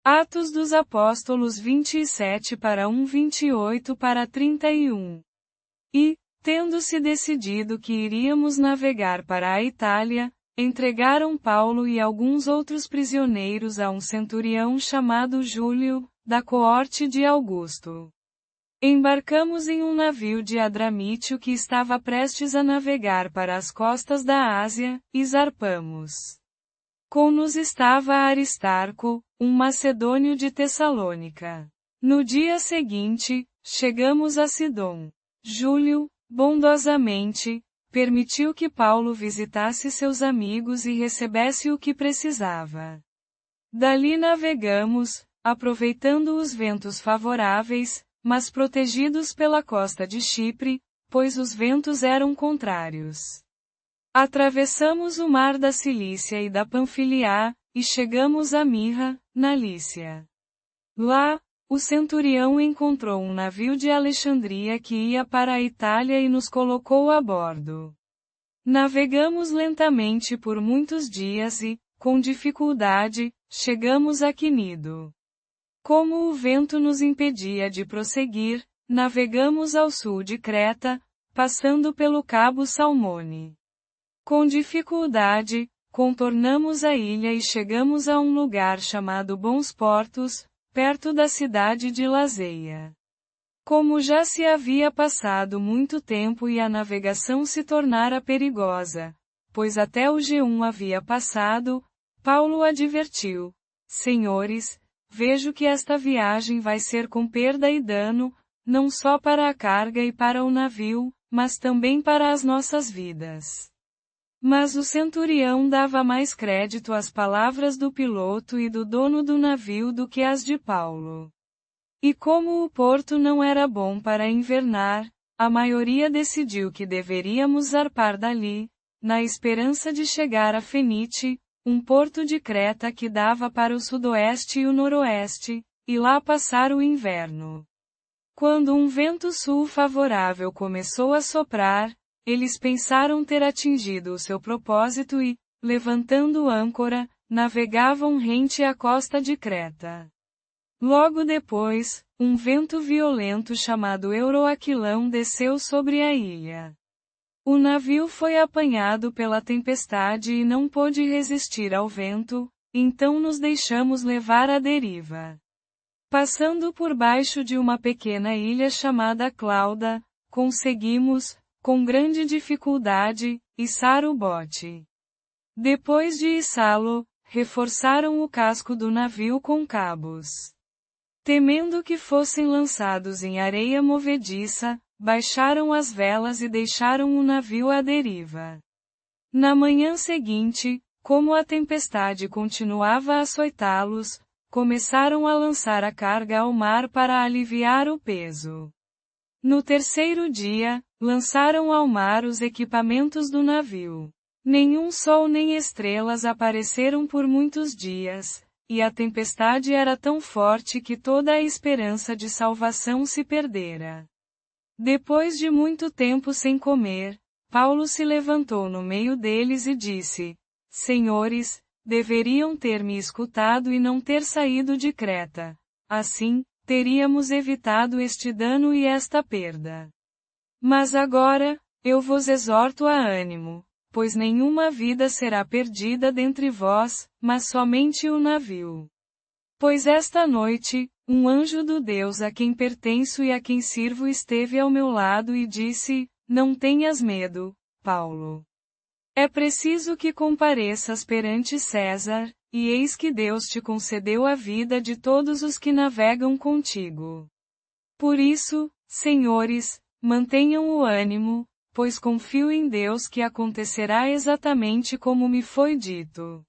Atos dos Apóstolos 27:1-28-31. E, tendo-se decidido que iríamos navegar para a Itália, entregaram Paulo e alguns outros prisioneiros a um centurião chamado Júlio, da coorte de Augusto. Embarcamos em um navio de Adramítio que estava prestes a navegar para as costas da Ásia, e zarpamos. Com-nos estava Aristarco, um macedônio de Tessalônica. No dia seguinte, chegamos a Sidom. Júlio, bondosamente, permitiu que Paulo visitasse seus amigos e recebesse o que precisava. Dali navegamos, aproveitando os ventos favoráveis, mas protegidos pela costa de Chipre, pois os ventos eram contrários. Atravessamos o mar da Cilícia e da Panfilia, e chegamos a Mirra, na Lícia. Lá, o centurião encontrou um navio de Alexandria que ia para a Itália e nos colocou a bordo. Navegamos lentamente por muitos dias e, com dificuldade, chegamos a Quinido. Como o vento nos impedia de prosseguir, navegamos ao sul de Creta, passando pelo Cabo Salmone. Com dificuldade, contornamos a ilha e chegamos a um lugar chamado Bons Portos, perto da cidade de Lazeia. Como já se havia passado muito tempo e a navegação se tornara perigosa, pois até o G1 havia passado, Paulo advertiu: Senhores, vejo que esta viagem vai ser com perda e dano, não só para a carga e para o navio, mas também para as nossas vidas. Mas o centurião dava mais crédito às palavras do piloto e do dono do navio do que às de Paulo. E como o porto não era bom para invernar, a maioria decidiu que deveríamos zarpar dali, na esperança de chegar a Fenite, um porto de Creta que dava para o sudoeste e o noroeste, e lá passar o inverno. Quando um vento sul favorável começou a soprar, eles pensaram ter atingido o seu propósito e, levantando âncora, navegavam rente à costa de Creta. Logo depois, um vento violento chamado Euroaquilão desceu sobre a ilha. O navio foi apanhado pela tempestade e não pôde resistir ao vento, então nos deixamos levar à deriva. Passando por baixo de uma pequena ilha chamada Clauda, conseguimos, com grande dificuldade, içar o bote. Depois de içá-lo, reforçaram o casco do navio com cabos. Temendo que fossem lançados em areia movediça, baixaram as velas e deixaram o navio à deriva. Na manhã seguinte, como a tempestade continuava a açoitá-los, começaram a lançar a carga ao mar para aliviar o peso. No terceiro dia, lançaram ao mar os equipamentos do navio. Nenhum sol nem estrelas apareceram por muitos dias, e a tempestade era tão forte que toda a esperança de salvação se perdera. Depois de muito tempo sem comer, Paulo se levantou no meio deles e disse: Senhores, deveriam ter me escutado e não ter saído de Creta. Assim, teríamos evitado este dano e esta perda. Mas agora, eu vos exorto a ânimo, pois nenhuma vida será perdida dentre vós, mas somente o navio. Pois esta noite, um anjo do Deus a quem pertenço e a quem sirvo esteve ao meu lado e disse: Não tenhas medo, Paulo. É preciso que compareças perante César, e eis que Deus te concedeu a vida de todos os que navegam contigo. Por isso, senhores, mantenham o ânimo, pois confio em Deus que acontecerá exatamente como me foi dito.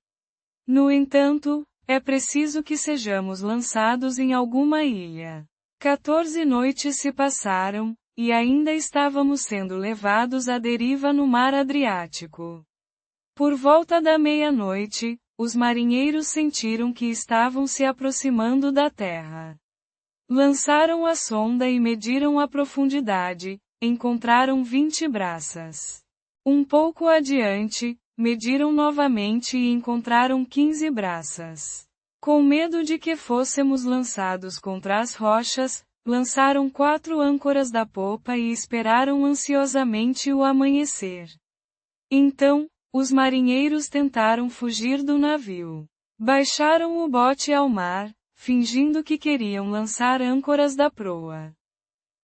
No entanto, é preciso que sejamos lançados em alguma ilha. 14 noites se passaram, e ainda estávamos sendo levados à deriva no mar Adriático. Por volta da meia-noite, os marinheiros sentiram que estavam se aproximando da terra. Lançaram a sonda e mediram a profundidade, encontraram 20 braças. Um pouco adiante, mediram novamente e encontraram 15 braças. Com medo de que fôssemos lançados contra as rochas, lançaram 4 âncoras da popa e esperaram ansiosamente o amanhecer. Então, os marinheiros tentaram fugir do navio. Baixaram o bote ao mar, fingindo que queriam lançar âncoras da proa.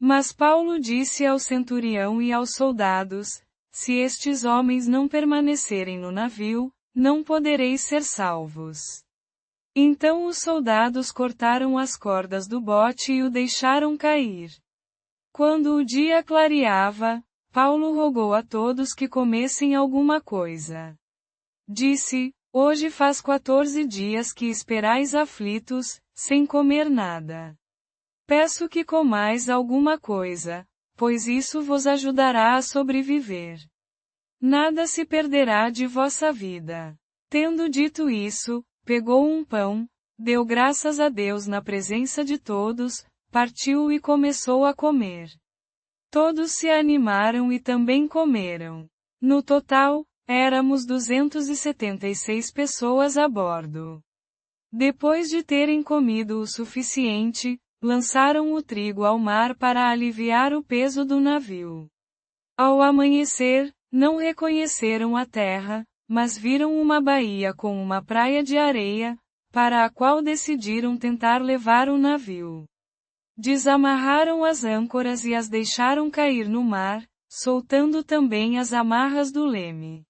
Mas Paulo disse ao centurião e aos soldados: se estes homens não permanecerem no navio, não podereis ser salvos. Então os soldados cortaram as cordas do bote e o deixaram cair. Quando o dia clareava, Paulo rogou a todos que comessem alguma coisa. Disse: hoje faz 14 dias que esperais aflitos, sem comer nada. Peço que comais alguma coisa, pois isso vos ajudará a sobreviver. Nada se perderá de vossa vida. Tendo dito isso, pegou um pão, deu graças a Deus na presença de todos, partiu e começou a comer. Todos se animaram e também comeram. No total, éramos 276 pessoas a bordo. Depois de terem comido o suficiente, lançaram o trigo ao mar para aliviar o peso do navio. Ao amanhecer, não reconheceram a terra, mas viram uma baía com uma praia de areia, para a qual decidiram tentar levar o navio. Desamarraram as âncoras e as deixaram cair no mar, soltando também as amarras do leme.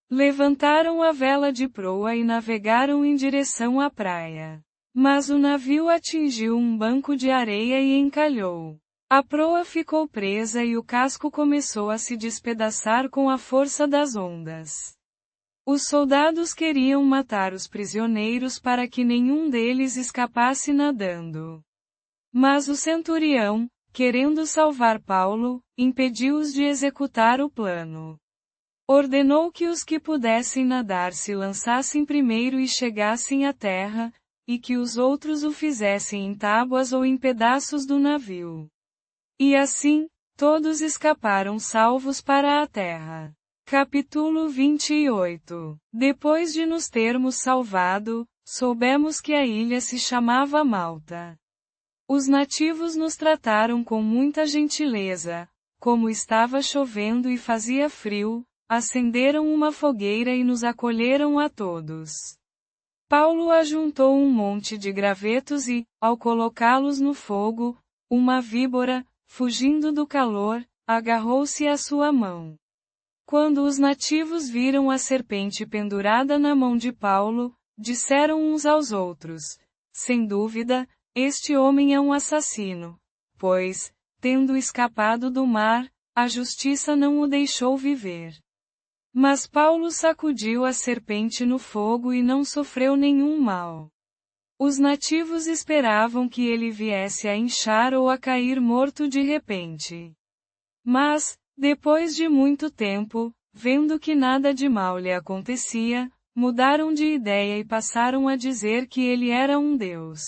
Levantaram a vela de proa e navegaram em direção à praia. Mas o navio atingiu um banco de areia e encalhou. A proa ficou presa e o casco começou a se despedaçar com a força das ondas. Os soldados queriam matar os prisioneiros para que nenhum deles escapasse nadando. Mas o centurião, querendo salvar Paulo, impediu-os de executar o plano. Ordenou que os que pudessem nadar se lançassem primeiro e chegassem à terra, e que os outros o fizessem em tábuas ou em pedaços do navio. E assim, todos escaparam salvos para a terra. Capítulo 28. Depois de nos termos salvado, soubemos que a ilha se chamava Malta. Os nativos nos trataram com muita gentileza. Como estava chovendo e fazia frio, acenderam uma fogueira e nos acolheram a todos. Paulo ajuntou um monte de gravetos e, ao colocá-los no fogo, uma víbora, fugindo do calor, agarrou-se à sua mão. Quando os nativos viram a serpente pendurada na mão de Paulo, disseram uns aos outros: sem dúvida, este homem é um assassino, pois, tendo escapado do mar, a justiça não o deixou viver. Mas Paulo sacudiu a serpente no fogo e não sofreu nenhum mal. Os nativos esperavam que ele viesse a inchar ou a cair morto de repente. Mas, depois de muito tempo, vendo que nada de mal lhe acontecia, mudaram de ideia e passaram a dizer que ele era um deus.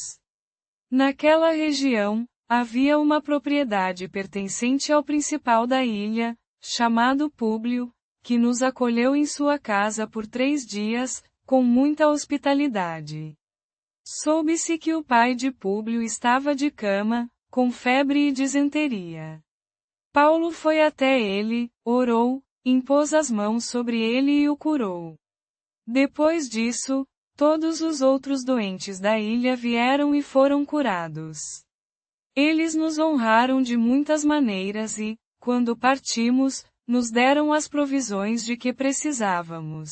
Naquela região, havia uma propriedade pertencente ao principal da ilha, chamado Públio, que nos acolheu em sua casa por 3 dias, com muita hospitalidade. Soube-se que o pai de Públio estava de cama, com febre e disenteria. Paulo foi até ele, orou, impôs as mãos sobre ele e o curou. Depois disso, todos os outros doentes da ilha vieram e foram curados. Eles nos honraram de muitas maneiras e, quando partimos, nos deram as provisões de que precisávamos.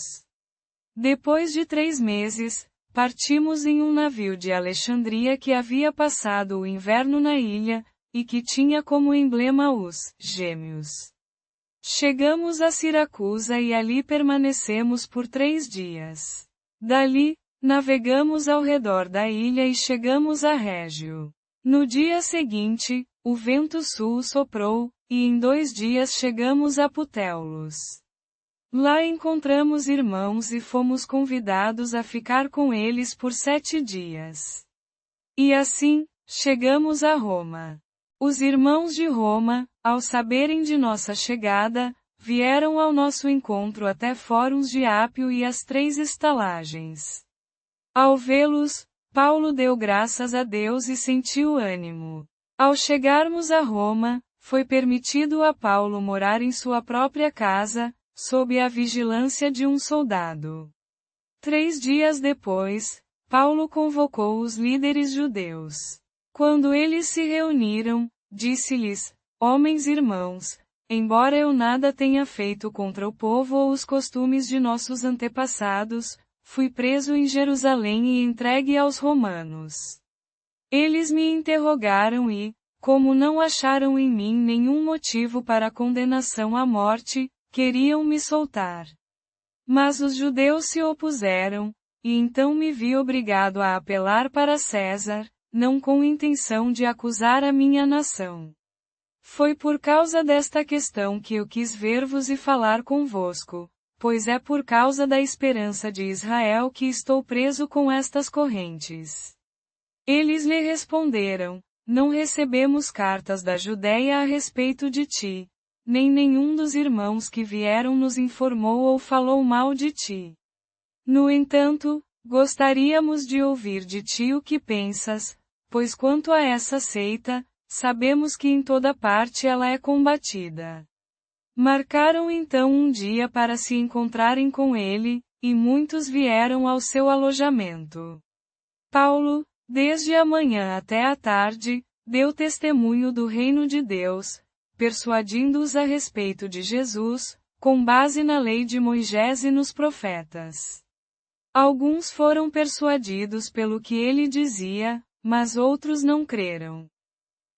Depois de 3 meses, partimos em um navio de Alexandria que havia passado o inverno na ilha, e que tinha como emblema os gêmeos. Chegamos a Siracusa e ali permanecemos por 3 dias. Dali, navegamos ao redor da ilha e chegamos a Régio. No dia seguinte, o vento sul soprou, e em 2 dias chegamos a Putéolos. Lá encontramos irmãos e fomos convidados a ficar com eles por 7 dias. E assim, chegamos a Roma. Os irmãos de Roma, ao saberem de nossa chegada, vieram ao nosso encontro até Fóruns de Ápio e as 3 estalagens. Ao vê-los, Paulo deu graças a Deus e sentiu ânimo. Ao chegarmos a Roma, foi permitido a Paulo morar em sua própria casa, sob a vigilância de um soldado. 3 dias depois, Paulo convocou os líderes judeus. Quando eles se reuniram, disse-lhes: Homens irmãos, embora eu nada tenha feito contra o povo ou os costumes de nossos antepassados, fui preso em Jerusalém e entregue aos romanos. Eles me interrogaram e, como não acharam em mim nenhum motivo para condenação à morte, queriam me soltar. Mas os judeus se opuseram, e então me vi obrigado a apelar para César, não com intenção de acusar a minha nação. Foi por causa desta questão que eu quis ver-vos e falar convosco, pois é por causa da esperança de Israel que estou preso com estas correntes. Eles lhe responderam: Não recebemos cartas da Judéia a respeito de ti, nem nenhum dos irmãos que vieram nos informou ou falou mal de ti. No entanto, gostaríamos de ouvir de ti o que pensas, pois quanto a essa seita, sabemos que em toda parte ela é combatida. Marcaram então um dia para se encontrarem com ele, e muitos vieram ao seu alojamento. Paulo, desde a manhã até a tarde, deu testemunho do reino de Deus, persuadindo-os a respeito de Jesus, com base na lei de Moisés e nos profetas. Alguns foram persuadidos pelo que ele dizia, mas outros não creram.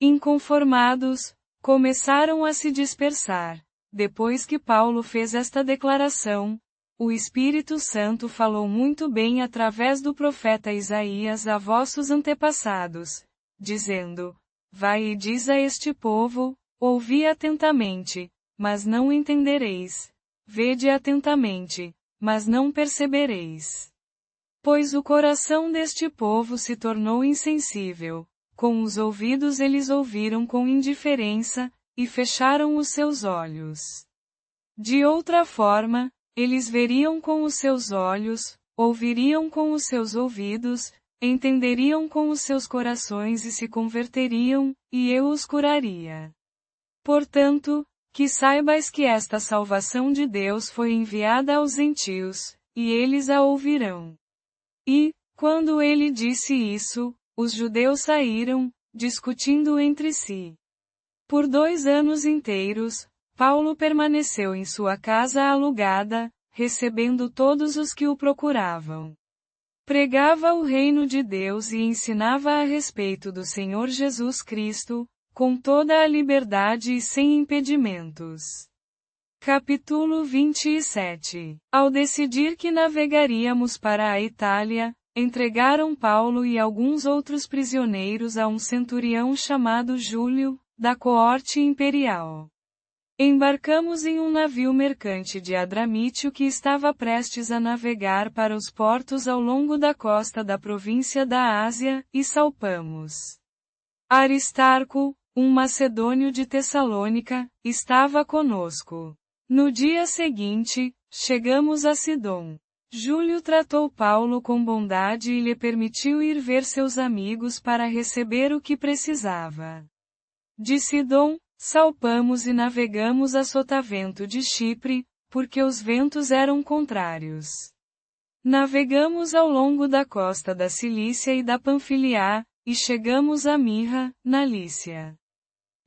Inconformados, começaram a se dispersar. Depois que Paulo fez esta declaração, o Espírito Santo falou muito bem através do profeta Isaías a vossos antepassados, dizendo: Vai e diz a este povo, ouvi atentamente, mas não entendereis. Vede atentamente, mas não percebereis. Pois o coração deste povo se tornou insensível, com os ouvidos eles ouviram com indiferença, e fecharam os seus olhos. De outra forma, eles veriam com os seus olhos, ouviriam com os seus ouvidos, entenderiam com os seus corações e se converteriam, e eu os curaria. Portanto, que saibais que esta salvação de Deus foi enviada aos gentios, e eles a ouvirão. E, quando ele disse isso, os judeus saíram, discutindo entre si. Por 2 anos inteiros, Paulo permaneceu em sua casa alugada, recebendo todos os que o procuravam. Pregava o reino de Deus e ensinava a respeito do Senhor Jesus Cristo, com toda a liberdade e sem impedimentos. Capítulo 27. Ao decidir que navegaríamos para a Itália, entregaram Paulo e alguns outros prisioneiros a um centurião chamado Júlio, da coorte imperial. Embarcamos em um navio mercante de Adramítio que estava prestes a navegar para os portos ao longo da costa da província da Ásia, e salpamos. Aristarco, um macedônio de Tessalônica, estava conosco. No dia seguinte, chegamos a Sidom. Júlio tratou Paulo com bondade e lhe permitiu ir ver seus amigos para receber o que precisava. De Sidom, salpamos e navegamos a Sotavento de Chipre, porque os ventos eram contrários. Navegamos ao longo da costa da Cilícia e da Panfilia, e chegamos a Mirra, na Lícia.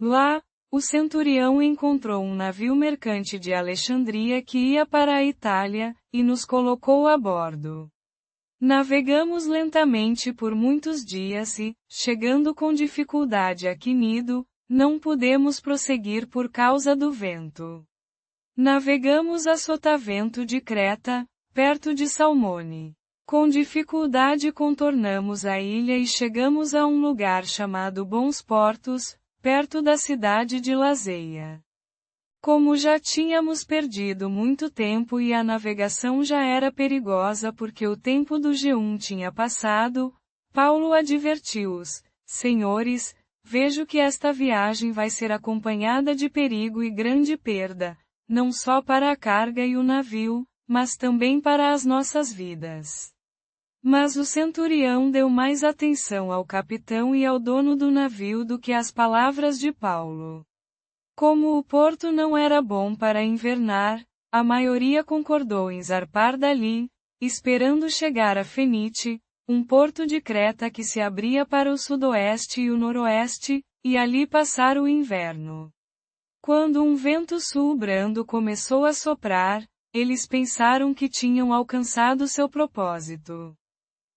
Lá, o centurião encontrou um navio mercante de Alexandria que ia para a Itália, e nos colocou a bordo. Navegamos lentamente por muitos dias e, chegando com dificuldade a Quinido, não pudemos prosseguir por causa do vento. Navegamos a Sotavento de Creta, perto de Salmone. Com dificuldade contornamos a ilha e chegamos a um lugar chamado Bons Portos, perto da cidade de Lazeia. Como já tínhamos perdido muito tempo e a navegação já era perigosa porque o tempo do jejum tinha passado, Paulo advertiu-os: Senhores, vejo que esta viagem vai ser acompanhada de perigo e grande perda, não só para a carga e o navio, mas também para as nossas vidas. Mas o centurião deu mais atenção ao capitão e ao dono do navio do que às palavras de Paulo. Como o porto não era bom para invernar, a maioria concordou em zarpar dali, esperando chegar a Fenite, um porto de Creta que se abria para o sudoeste e o noroeste, e ali passar o inverno. Quando um vento sul brando começou a soprar, eles pensaram que tinham alcançado seu propósito.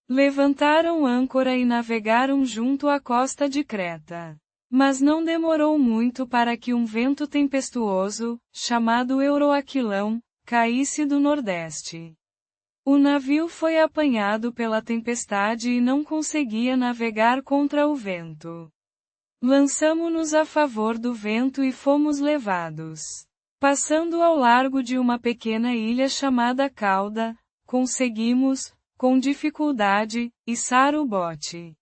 Levantaram âncora e navegaram junto à costa de Creta. Mas não demorou muito para que um vento tempestuoso, chamado Euroaquilão, caísse do nordeste. O navio foi apanhado pela tempestade e não conseguia navegar contra o vento. Lançamo-nos a favor do vento e fomos levados. Passando ao largo de uma pequena ilha chamada Cauda, conseguimos, com dificuldade, içar o bote.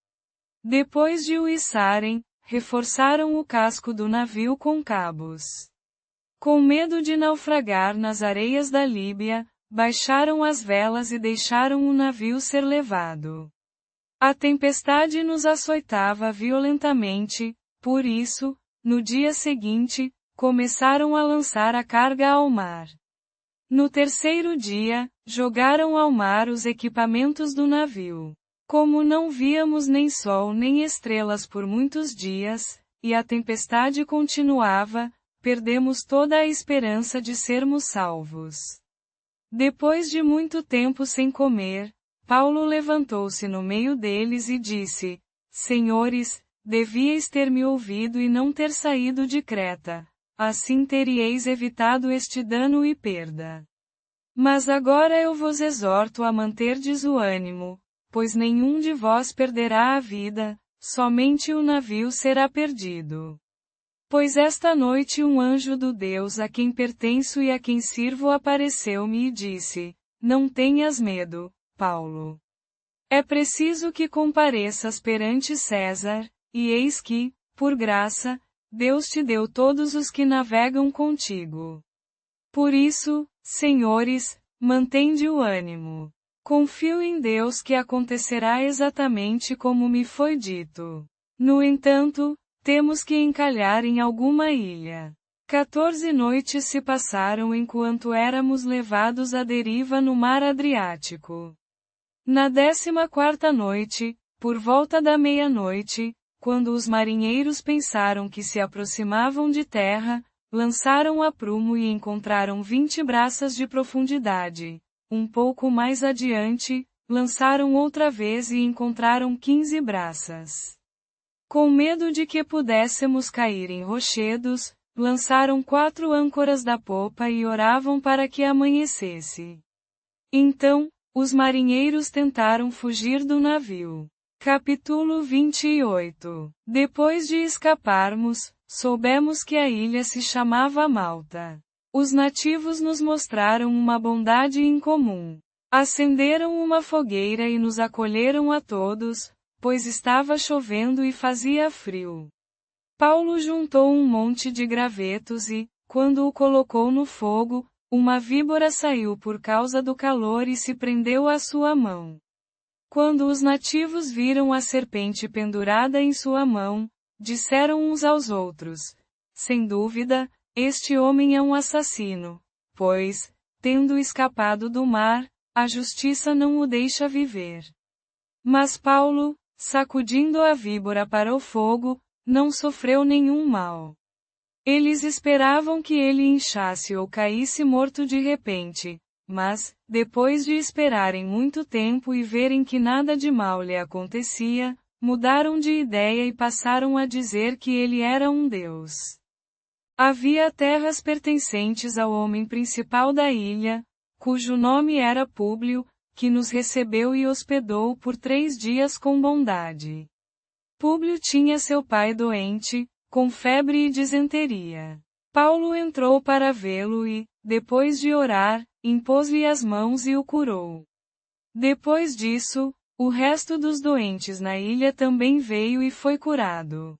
Depois de o içarem, reforçaram o casco do navio com cabos. Com medo de naufragar nas areias da Líbia, baixaram as velas e deixaram o navio ser levado. A tempestade nos açoitava violentamente, por isso, no dia seguinte, começaram a lançar a carga ao mar. No terceiro dia, jogaram ao mar os equipamentos do navio. Como não víamos nem sol nem estrelas por muitos dias, e a tempestade continuava, perdemos toda a esperança de sermos salvos. Depois de muito tempo sem comer, Paulo levantou-se no meio deles e disse: Senhores, devíeis ter me ouvido e não ter saído de Creta. Assim teríeis evitado este dano e perda. Mas agora eu vos exorto a manterdes o ânimo, pois nenhum de vós perderá a vida, somente o navio será perdido. Pois esta noite um anjo do Deus a quem pertenço e a quem sirvo apareceu-me e disse: Não tenhas medo, Paulo. É preciso que compareças perante César, e eis que, por graça, Deus te deu todos os que navegam contigo. Por isso, senhores, mantende o ânimo. Confio em Deus que acontecerá exatamente como me foi dito. No entanto, temos que encalhar em alguma ilha. 14 noites se passaram enquanto éramos levados à deriva no mar Adriático. Na 14ª noite, por volta da meia-noite, quando os marinheiros pensaram que se aproximavam de terra, lançaram a prumo e encontraram 20 braças de profundidade. Um pouco mais adiante, lançaram outra vez e encontraram 15 braças. Com medo de que pudéssemos cair em rochedos, lançaram 4 âncoras da popa e oravam para que amanhecesse. Então, os marinheiros tentaram fugir do navio. Capítulo 28. Depois de escaparmos, soubemos que a ilha se chamava Malta. Os nativos nos mostraram uma bondade incomum. Acenderam uma fogueira e nos acolheram a todos, pois estava chovendo e fazia frio. Paulo juntou um monte de gravetos e, quando o colocou no fogo, uma víbora saiu por causa do calor e se prendeu à sua mão. Quando os nativos viram a serpente pendurada em sua mão, disseram uns aos outros: Sem dúvida, este homem é um assassino, pois, tendo escapado do mar, a justiça não o deixa viver. Mas Paulo, sacudindo a víbora para o fogo, não sofreu nenhum mal. Eles esperavam que ele inchasse ou caísse morto de repente, mas, depois de esperarem muito tempo e verem que nada de mal lhe acontecia, mudaram de ideia e passaram a dizer que ele era um deus. Havia terras pertencentes ao homem principal da ilha, cujo nome era Públio, que nos recebeu e hospedou por 3 dias com bondade. Públio tinha seu pai doente, com febre e disenteria. Paulo entrou para vê-lo e, depois de orar, impôs-lhe as mãos e o curou. Depois disso, o resto dos doentes na ilha também veio e foi curado.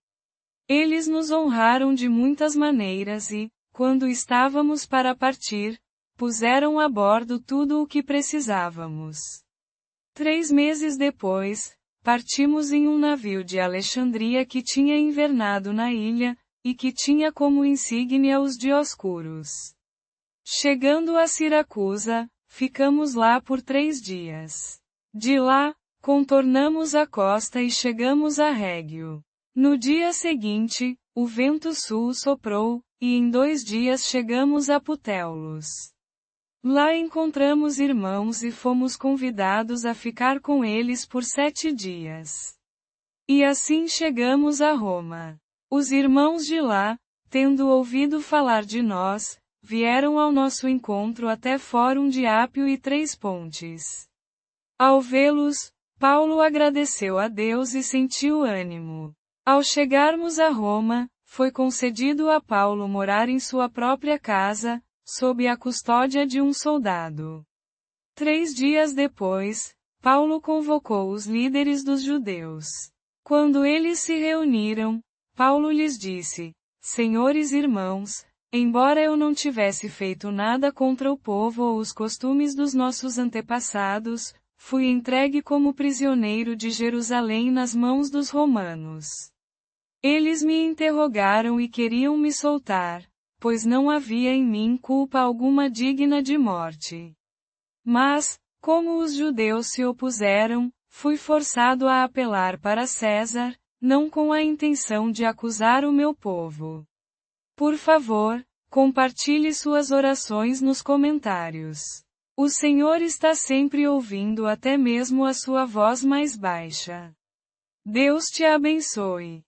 Eles nos honraram de muitas maneiras e, quando estávamos para partir, puseram a bordo tudo o que precisávamos. 3 meses depois, partimos em um navio de Alexandria que tinha invernado na ilha, e que tinha como insígnia os Dioscuros. Chegando a Siracusa, ficamos lá por 3 dias. De lá, contornamos a costa e chegamos a Régio. No dia seguinte, o vento sul soprou, e em 2 dias chegamos a Putéolos. Lá encontramos irmãos e fomos convidados a ficar com eles por 7 dias. E assim chegamos a Roma. Os irmãos de lá, tendo ouvido falar de nós, vieram ao nosso encontro até Fórum de Ápio e 3 Pontes. Ao vê-los, Paulo agradeceu a Deus e sentiu ânimo. Ao chegarmos a Roma, foi concedido a Paulo morar em sua própria casa, sob a custódia de um soldado. 3 dias depois, Paulo convocou os líderes dos judeus. Quando eles se reuniram, Paulo lhes disse: Senhores irmãos, embora eu não tivesse feito nada contra o povo ou os costumes dos nossos antepassados, fui entregue como prisioneiro de Jerusalém nas mãos dos romanos. Eles me interrogaram e queriam me soltar, pois não havia em mim culpa alguma digna de morte. Mas, como os judeus se opuseram, fui forçado a apelar para César, não com a intenção de acusar o meu povo. Por favor, compartilhe suas orações nos comentários. O Senhor está sempre ouvindo até mesmo a sua voz mais baixa. Deus te abençoe.